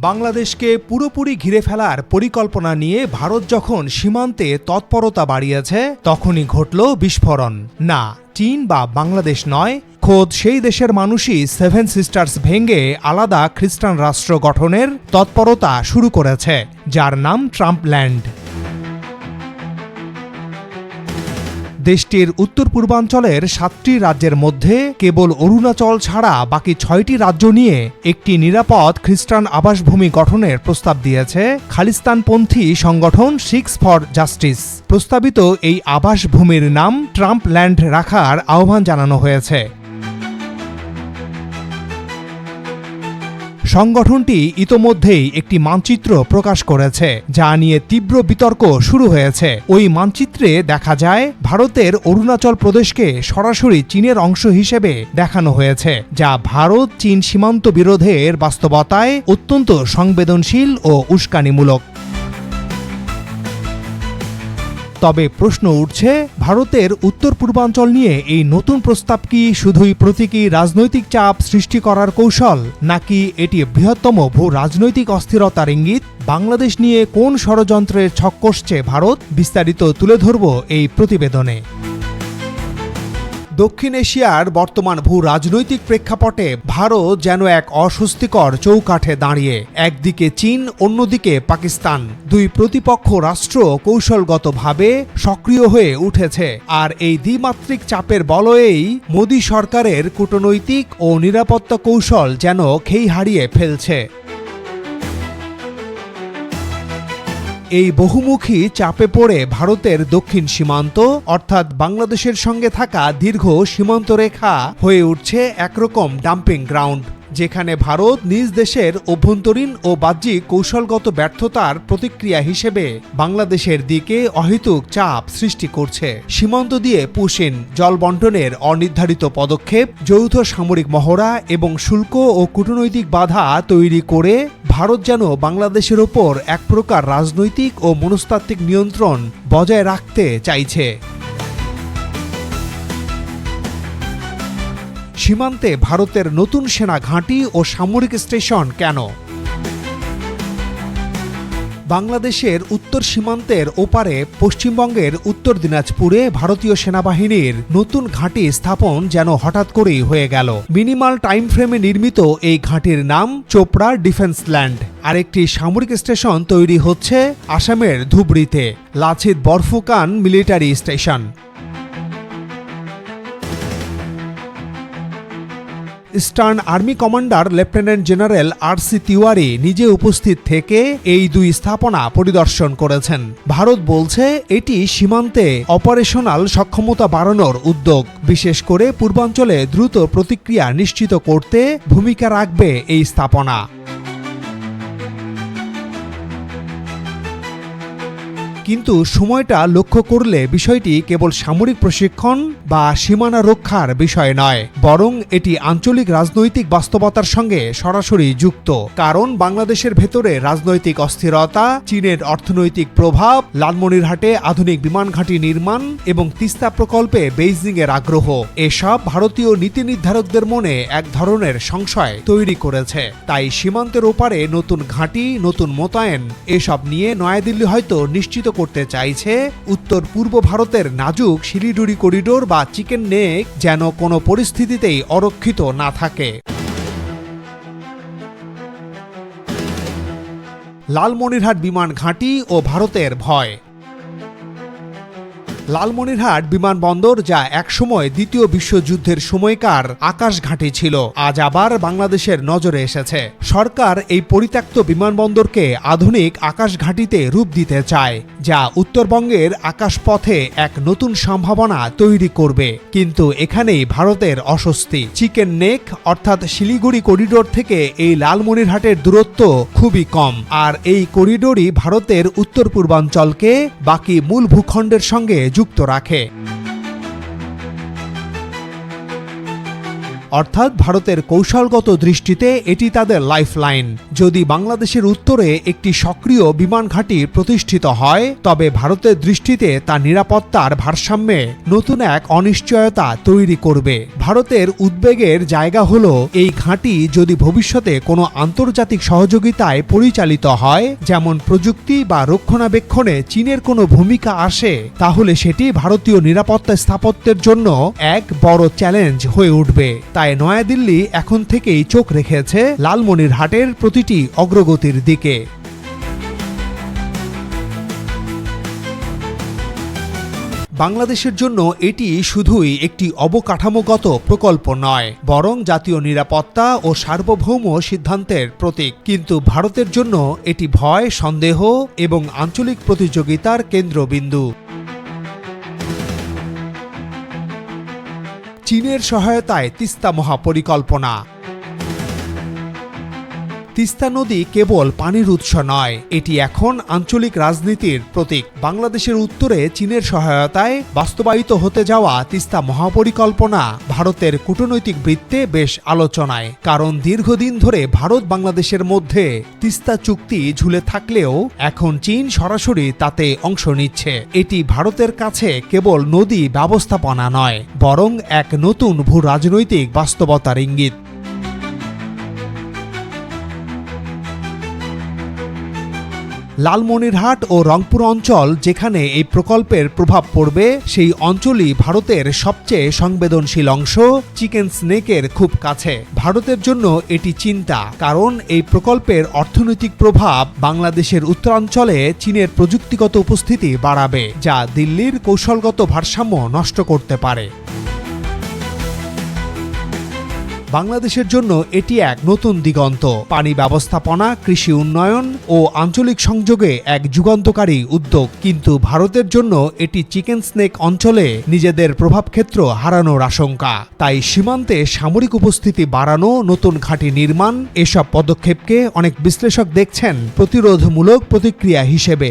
বাংলাদেশকে পুরোপুরি ঘিরে ফেলার পরিকল্পনা নিয়ে ভারত যখন সীমান্তে তৎপরতা বাড়িয়েছে তখনই ঘটল বিস্ফোরণ। না, চীন বা বাংলাদেশ নয়, খোদ সেই দেশের মানুষই সেভেন সিস্টার্স ভেঙে আলাদা খ্রিস্টান রাষ্ট্র গঠনের তৎপরতা শুরু করেছে, যার নাম ট্রাম্পল্যান্ড। দেশটির উত্তর পূর্বাঞ্চলের 7টি রাজ্যের মধ্যে কেবল অরুণাচল ছাড়া বাকি 6টি রাজ্য নিয়ে একটি নিরাপদ খ্রিস্টান আবাসভূমি গঠনের প্রস্তাব দিয়েছে খালিস্তানপন্থী সংগঠন সিক্স ফর জাস্টিস। প্রস্তাবিত এই আবাসভূমির নাম ট্রাম্পল্যান্ড রাখার আহ্বান জানানো হয়েছে। সংগঠনটি ইতোমধ্যেই একটি মানচিত্র প্রকাশ করেছে, যা নিয়ে তীব্র বিতর্ক শুরু হয়েছে। ওই মানচিত্রে দেখা যায় ভারতের অরুণাচল প্রদেশকে সরাসরি চীনের অংশ হিসেবে দেখানো হয়েছে, যা ভারত চীন সীমান্ত বিরোধের বাস্তবতায় অত্যন্ত সংবেদনশীল ও উস্কানিমূলক। তবে প্রশ্ন উঠছে, ভারতের উত্তর পূর্বাঞ্চল নিয়ে এই নতুন প্রস্তাব কি শুধুই প্রতীকী রাজনৈতিক চাপ সৃষ্টি করার কৌশল, নাকি এটি বৃহত্তম ভূ রাজনৈতিক অস্থিরতার ইঙ্গিত? বাংলাদেশ নিয়ে কোন ষড়যন্ত্রের ছক কষছে ভারত? বিস্তারিত তুলে ধরব এই প্রতিবেদনে। দক্ষিণ এশিয়ার বর্তমান ভূ রাজনৈতিক প্রেক্ষাপটে ভারত যেন এক অস্বস্তিকর চৌকাঠে দাঁড়িয়ে। একদিকে চীন, অন্যদিকে পাকিস্তান, দুই প্রতিপক্ষ রাষ্ট্র কৌশলগতভাবে সক্রিয় হয়ে উঠেছে। আর এই দ্বিমাত্রিক চাপের বলয়েই মোদী সরকারের কূটনৈতিক ও নিরাপত্তা কৌশল যেন খেই হারিয়ে ফেলছে। এই বহুমুখী চাপে পড়ে ভারতের দক্ষিণ সীমান্ত অর্থাৎ বাংলাদেশের সঙ্গে থাকা দীর্ঘ সীমান্ত রেখা হয়ে উঠছে একরকম ডাম্পিং গ্রাউন্ড, যেখানে ভারত নিজ দেশের অভ্যন্তরীণ ও বাহ্যিক কৌশলগত ব্যর্থতার প্রতিক্রিয়া হিসেবে বাংলাদেশের দিকে অহেতুক চাপ সৃষ্টি করছে। সীমান্ত দিয়ে পুশিন, জল বন্টনের অনির্ধারিত পদক্ষেপ, যৌথ সামরিক মহড়া এবং শুল্ক ও কূটনৈতিক বাধা তৈরি করে ভারত যেন বাংলাদেশের ওপর এক প্রকার রাজনৈতিক ও মনস্তাত্ত্বিক নিয়ন্ত্রণ বজায় রাখতে চাইছে। সীমান্তে ভারতের নতুন সেনা ঘাঁটি ও সামরিক স্টেশন কেন? বাংলাদেশের উত্তর সীমান্তের ওপারে পশ্চিমবঙ্গের উত্তর দিনাজপুরে ভারতীয় সেনাবাহিনীর নতুন ঘাঁটি স্থাপন যেন হঠাৎ করেই হয়ে গেল। মিনিমাল টাইম ফ্রেমে নির্মিত এই ঘাঁটির নাম চোপড়া ডিফেন্স ল্যান্ড। আরেকটি সামরিক স্টেশন তৈরি হচ্ছে আসামের ধুবড়ীতে, Lachit Borphukan military station. Eastern army commander lieutenant general R C. Tiwari নিজে উপস্থিত থেকে এই দুই স্থাপনা পরিদর্শন করেছেন। ভারত বলছে এটি সীমান্তে অপারেশনাল সক্ষমতা বাড়ানোর উদ্যোগ, বিশেষ করে পূর্বাঞ্চলে দ্রুত প্রতিক্রিয়া নিশ্চিত করতে ভূমিকা রাখবে এই স্থাপনা। কিন্তু সময়টা লক্ষ্য করলে বিষয়টি কেবল সামরিক প্রশিক্ষণ বা সীমানা রক্ষার বিষয় নয়, বরং এটি আঞ্চলিক রাজনৈতিক বাস্তবতার সঙ্গে সরাসরি যুক্ত। কারণ বাংলাদেশের ভেতরে রাজনৈতিক অস্থিরতা, চীনের অর্থনৈতিক প্রভাব, লালমনিরহাটে আধুনিক বিমান ঘাঁটি নির্মাণ এবং তিস্তা প্রকল্পে বেইজিংয়ের আগ্রহ, এসব ভারতীয় নীতি নির্ধারকদের মনে এক ধরনের সংশয় তৈরি করেছে। তাই সীমান্তের ওপারে নতুন ঘাঁটি, নতুন মোতায়েন, এসব নিয়ে নয়াদিল্লি হয়তো নিশ্চিত করতে চাইছে উত্তর পূর্ব ভারতের নাজুক শিলিগুড়ি করিডোর বা চিকেন নেক যেন কোনো পরিস্থিতিতেই অরক্ষিত না থাকে। লালমনিরহাট বিমান ঘাঁটি ও ভারতের ভয়। লালমনিরহাট বিমানবন্দর, যা একসময় দ্বিতীয় বিশ্বযুদ্ধের সময়কার আকাশ ঘাঁটি ছিল, আজ আবার বাংলাদেশের নজরে এসেছে। সরকার এই পরিত্যক্ত বিমানবন্দরকে আধুনিক আকাশ ঘাঁটিতে রূপ দিতে চায়, যা উত্তরবঙ্গের আকাশপথে এক নতুন সম্ভাবনা তৈরি করবে। কিন্তু এখানেই ভারতের অস্বস্তি। চিকেন নেক অর্থাৎ শিলিগুড়ি করিডোর থেকে এই লালমনিরহাটের দূরত্ব খুবই কম, আর এই করিডোরই ভারতের উত্তর পূর্বাঞ্চলকে বাকি মূল ভূখণ্ডের সঙ্গে যুক্ত রাখে। অর্থাৎ ভারতের কৌশলগত দৃষ্টিতে এটি তাদের লাইফলাইন। যদি বাংলাদেশের উত্তরে একটি সক্রিয় বিমান ঘাঁটি প্রতিষ্ঠিত হয়, তবে ভারতের দৃষ্টিতে তা নিরাপত্তার ভারসাম্যে নতুন এক অনিশ্চয়তা তৈরি করবে। ভারতের উদ্বেগের জায়গা হল এই ঘাঁটি যদি ভবিষ্যতে কোনো আন্তর্জাতিক সহযোগিতায় পরিচালিত হয়, যেমন প্রযুক্তি বা রক্ষণাবেক্ষণে চীনের কোনো ভূমিকা আসে, তাহলে সেটি ভারতীয় নিরাপত্তা স্থাপত্যের জন্য এক বড় চ্যালেঞ্জ হয়ে উঠবে। তাই নয়াদিল্লি এখন থেকেই চোখ রেখেছে লালমনিরহাটের প্রতিটি অগ্রগতির দিকে। বাংলাদেশের জন্য এটি শুধুই একটি অবকাঠামোগত প্রকল্প নয়, বরং জাতীয় নিরাপত্তা ও সার্বভৌম সিদ্ধান্তের প্রতীক। কিন্তু ভারতের জন্য এটি ভয়, সন্দেহ এবং আঞ্চলিক প্রতিযোগিতার কেন্দ্রবিন্দু। চীনের সহায়তায় তিস্তা মহাপরিকল্পনা। তিস্তা নদী কেবল পানির উৎস নয়, এটি এখন আঞ্চলিক রাজনীতির প্রতীক। বাংলাদেশের উত্তরে চীনের সহায়তায় বাস্তবায়িত হতে যাওয়া তিস্তা মহাপরিকল্পনা ভারতের কূটনৈতিক বৃত্তে বেশ আলোচনায়, কারণ দীর্ঘদিন ধরে ভারত বাংলাদেশের মধ্যে তিস্তা চুক্তি ঝুলে থাকলেও এখন চীন সরাসরি তাতে অংশ নিচ্ছে। এটি ভারতের কাছে কেবল নদী ব্যবস্থাপনা নয়, বরং এক নতুন ভূ রাজনৈতিক বাস্তবতার ইঙ্গিত। লালমনিরহাট ও রংপুর অঞ্চল যেখানে এই প্রকল্পের প্রভাব পড়বে, সেই অঞ্চলই ভারতের সবচেয়ে সংবেদনশীল অংশ, চিকেন স্নেকের খুব কাছে। ভারতের জন্য এটি চিন্তা, কারণ এই প্রকল্পের অর্থনৈতিক প্রভাব বাংলাদেশের উত্তরাঞ্চলে চীনের প্রযুক্তিগত উপস্থিতি বাড়াবে, যা দিল্লির কৌশলগত ভারসাম্য নষ্ট করতে পারে। বাংলাদেশের জন্য এটি এক নতুন দিগন্ত, পানি ব্যবস্থাপনা, কৃষি উন্নয়ন ও আঞ্চলিক সংযোগে এক যুগান্তকারী উদ্যোগ। কিন্তু ভারতের জন্য এটি চিকেন স্নেক অঞ্চলে নিজেদের প্রভাবক্ষেত্র হারানোর আশঙ্কা। তাই সীমান্তে সামরিক উপস্থিতি বাড়ানো, নতুন ঘাঁটি নির্মাণ, এসব পদক্ষেপকে অনেক বিশ্লেষক দেখছেন প্রতিরোধমূলক প্রতিক্রিয়া হিসেবে।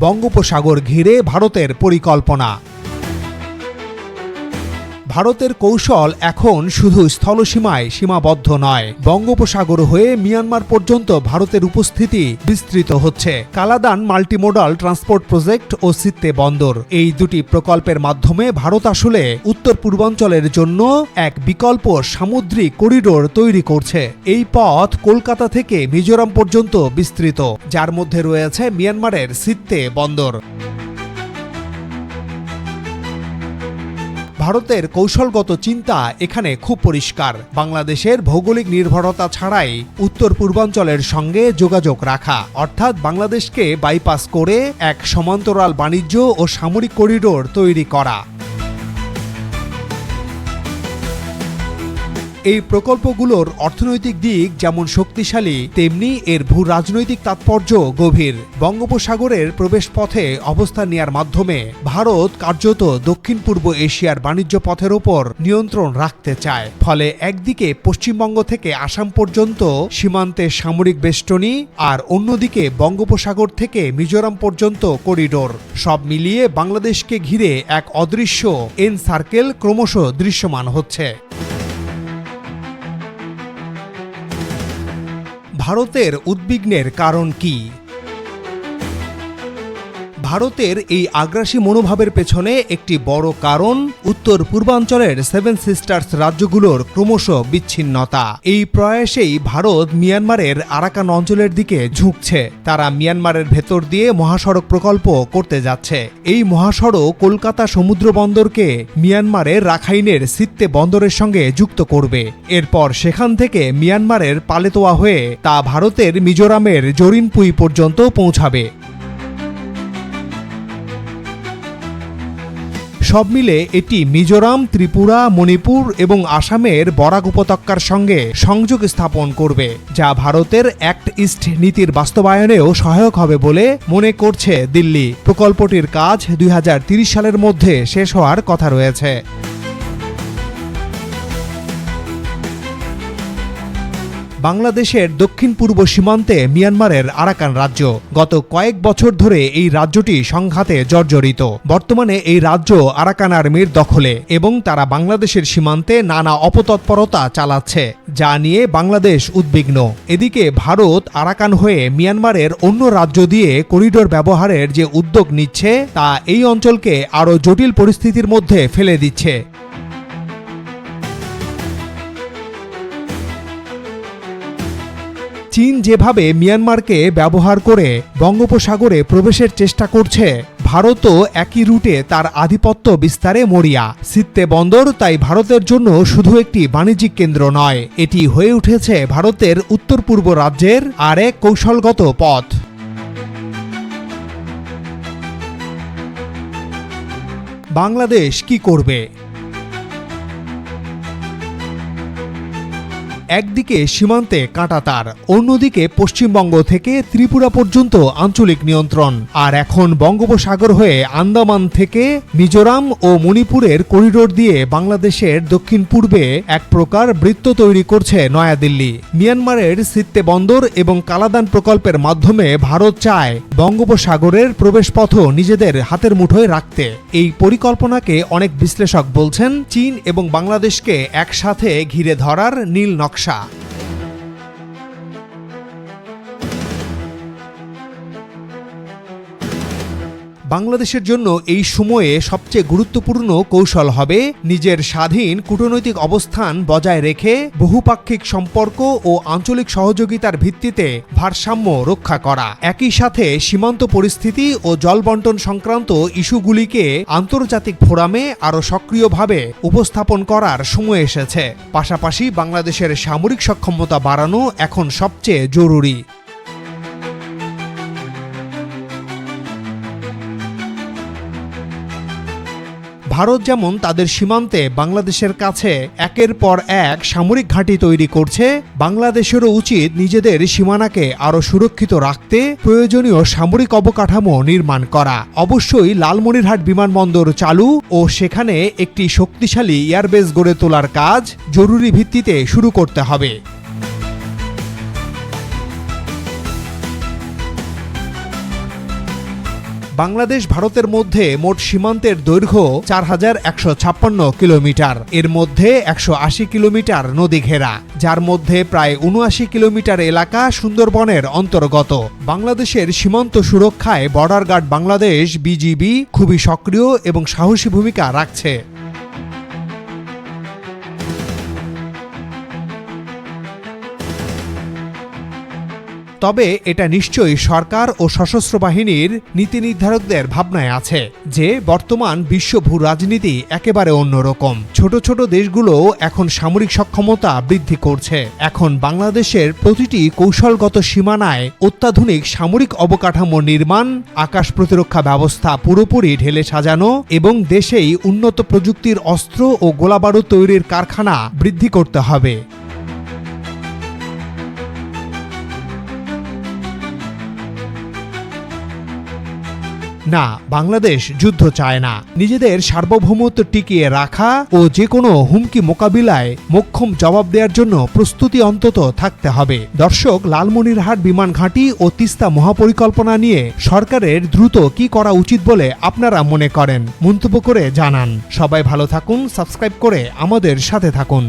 বঙ্গোপসাগর ঘিরে ভারতের পরিকল্পনা। ভারতের কৌশল এখন শুধু স্থলসীমায় সীমাবদ্ধ নয়, বঙ্গোপসাগর হয়ে মিয়ানমার পর্যন্ত ভারতের উপস্থিতি বিস্তৃত হচ্ছে। কালাদান মাল্টিমোডাল ট্রান্সপোর্ট প্রজেক্ট ও সিত্তে বন্দর, এই দুটি প্রকল্পের মাধ্যমে ভারত আসলে উত্তর পূর্বাঞ্চলের জন্য এক বিকল্প সামুদ্রিক করিডোর তৈরি করছে। এই পথ কলকাতা থেকে মিজোরাম পর্যন্ত বিস্তৃত, যার মধ্যে রয়েছে মিয়ানমারের সিত্তে বন্দর। ভারতের কৌশলগত চিন্তা এখানে খুব পরিষ্কার, বাংলাদেশের ভৌগোলিক নির্ভরতা ছাড়াই উত্তর পূর্বাঞ্চলের সঙ্গে যোগাযোগ রাখা, অর্থাৎ বাংলাদেশকে বাইপাস করে এক সমান্তরাল বাণিজ্য ও সামরিক করিডোর তৈরি করা। এই প্রকল্পগুলোর অর্থনৈতিক দিক যেমন শক্তিশালী, তেমনি এর ভূ রাজনৈতিক তাৎপর্য গভীর। বঙ্গোপসাগরের প্রবেশপথে অবস্থান নেওয়ার মাধ্যমে ভারত কার্যত দক্ষিণ পূর্ব এশিয়ার বাণিজ্য পথের ওপর নিয়ন্ত্রণ রাখতে চায়। ফলে একদিকে পশ্চিমবঙ্গ থেকে আসাম পর্যন্ত সীমান্তে সামরিক বেষ্টনী, আর অন্যদিকে বঙ্গোপসাগর থেকে মিজোরাম পর্যন্ত করিডোর। সব মিলিয়ে বাংলাদেশকে ঘিরে এক অদৃশ্য এন সার্কেল ক্রমশ দৃশ্যমান হচ্ছে। ভারতের উদ্বিগ্নের কারণ কি? ভারতের এই আগ্রাসী মনোভাবের পেছনে একটি বড় কারণ উত্তর পূর্বাঞ্চলের সেভেন সিস্টার্স রাজ্যগুলোর ক্রমশ বিচ্ছিন্নতা। এই প্রয়াসেই ভারত মিয়ানমারের আরাকান অঞ্চলের দিকে ঝুঁকছে। তারা মিয়ানমারের ভেতর দিয়ে মহাসড়ক প্রকল্প করতে যাচ্ছে। এই মহাসড়ক কলকাতা সমুদ্র বন্দরকে মিয়ানমারের রাখাইনের সিত্তে বন্দরের সঙ্গে যুক্ত করবে। এরপর সেখান থেকে মিয়ানমারের পালেতোয়া হয়ে তা ভারতের মিজোরামের জরিনপুই পর্যন্ত পৌঁছাবে। সব মিলে এটি মিজোরাম, ত্রিপুরা, মণিপুর এবং আসামের বরাক উপত্যকার সঙ্গে সংযোগ স্থাপন করবে, যা ভারতের অ্যাক্ট ইস্ট নীতির বাস্তবায়নেও সহায়ক হবে বলে মনে করছে দিল্লি। প্রকল্পটির কাজ 2030 সালের মধ্যে শেষ হওয়ার কথা রয়েছে। বাংলাদেশের দক্ষিণ পূর্ব সীমান্তে মিয়ানমারের আরাকান রাজ্য। গত কয়েক বছর ধরে এই রাজ্যটি সংঘাতে জর্জরিত। বর্তমানে এই রাজ্য আরাকান আর্মির দখলে এবং তারা বাংলাদেশের সীমান্তে নানা অপতৎপরতা চালাচ্ছে, যা নিয়ে বাংলাদেশ উদ্বিগ্ন। এদিকে ভারত আরাকান হয়ে মিয়ানমারের অন্য রাজ্য দিয়ে করিডোর ব্যবহারের যে উদ্যোগ নিচ্ছে তা এই অঞ্চলকে আরও জটিল পরিস্থিতির মধ্যে ফেলে দিচ্ছে। চীন যেভাবে মিয়ানমারকে ব্যবহার করে বঙ্গোপসাগরে প্রবেশের চেষ্টা করছে, ভারতও একই রুটে তার আধিপত্য বিস্তারে মরিয়া। সিত্তে বন্দর তাই ভারতের জন্য শুধু একটি বাণিজ্যিক কেন্দ্র নয়, এটি হয়ে উঠেছে ভারতের উত্তর পূর্ব রাজ্যের আর এক কৌশলগত পথ। বাংলাদেশ কি করবে? একদিকে সীমান্তে কাঁটাতার, অন্যদিকে পশ্চিমবঙ্গ থেকে ত্রিপুরা পর্যন্ত আঞ্চলিক নিয়ন্ত্রণ, আর এখন বঙ্গোপসাগর হয়ে আন্দামান থেকে মিজোরাম ও মণিপুরের করিডোর দিয়ে বাংলাদেশের দক্ষিণ পূর্বে এক প্রকার বৃত্ত তৈরি করছে নয়াদিল্লি। মিয়ানমারের সিত্তে বন্দর এবং কালাদান প্রকল্পের মাধ্যমে ভারত চায় বঙ্গোপসাগরের প্রবেশপথ নিজেদের হাতের মুঠোয় রাখতে। এই পরিকল্পনাকে অনেক বিশ্লেষক বলছেন চীন এবং বাংলাদেশকে একসাথে ঘিরে ধরার নীল নকশা। বাংলাদেশের জন্য এই সময়ে সবচেয়ে গুরুত্বপূর্ণ কৌশল হবে নিজের স্বাধীন কূটনৈতিক অবস্থান বজায় রেখে বহুপাক্ষিক সম্পর্ক ও আঞ্চলিক সহযোগিতার ভিত্তিতে ভারসাম্য রক্ষা করা। একই সাথে সীমান্ত পরিস্থিতি ও জলবণ্টন সংক্রান্ত ইস্যুগুলিকে আন্তর্জাতিক ফোরামে আরও সক্রিয়ভাবে উপস্থাপন করার সময় এসেছে। পাশাপাশি বাংলাদেশের সামরিক সক্ষমতা বাড়ানো এখন সবচেয়ে জরুরি। ভারত যেমন তাদের সীমান্তে বাংলাদেশের কাছে একের পর এক সামরিক ঘাঁটি তৈরি করছে, বাংলাদেশেরও উচিত নিজেদের সীমানাকে আরও সুরক্ষিত রাখতে প্রয়োজনীয় সামরিক অবকাঠামো নির্মাণ করা। অবশ্যই লালমনিরহাট বিমানবন্দর চালু ও সেখানে একটি শক্তিশালী এয়ারবেস গড়ে তোলার কাজ জরুরি ভিত্তিতে শুরু করতে হবে। বাংলাদেশ ভারতের মধ্যে মোট সীমান্তের দৈর্ঘ্য 4156 কিলোমিটার। এর মধ্যে 180 কিলোমিটার নদী ঘেরা, যার মধ্যে প্রায় 79 কিলোমিটার এলাকা সুন্দরবনের অন্তর্গত। বাংলাদেশের সীমান্ত সুরক্ষায় বর্ডার গার্ড বাংলাদেশ বিজিবি খুবই সক্রিয় এবং সাহসী ভূমিকা রাখছে। তবে এটা নিশ্চয়ই সরকার ও সশস্ত্র বাহিনীর নীতি নির্ধারকদের ভাবনায় আছে যে বর্তমান বিশ্ব ভূ রাজনীতি একেবারে অন্যরকম। ছোট ছোট দেশগুলো এখন সামরিক সক্ষমতা বৃদ্ধি করছে। এখন বাংলাদেশের প্রতিটি কৌশলগত সীমানায় অত্যাধুনিক সামরিক অবকাঠামো নির্মাণ, আকাশ প্রতিরক্ষা ব্যবস্থা পুরোপুরি ঢেলে সাজানো এবং দেশেই উন্নত প্রযুক্তির অস্ত্র ও গোলাবারুদ তৈরির কারখানা বৃদ্ধি করতে হবে। না, বাংলাদেশ যুদ্ধ চায় না। নিজেদের সার্বভৌমত্ব টিকিয়ে রাখা ও যে কোনো হুমকি মোকাবিলায় মোক্ষম জবাব দেওয়ার জন্য প্রস্তুতি অন্তত থাকতে হবে। দর্শক, লালমনিরহাট বিমান ঘাঁটি ও তিস্তা মহাপরিকল্পনা নিয়ে সরকারের দ্রুত কি করা উচিত বলে আপনারা মনে করেন? মন্তব্য করে জানান। সবাই ভালো থাকুন, সাবস্ক্রাইব করে আমাদের সাথে থাকুন।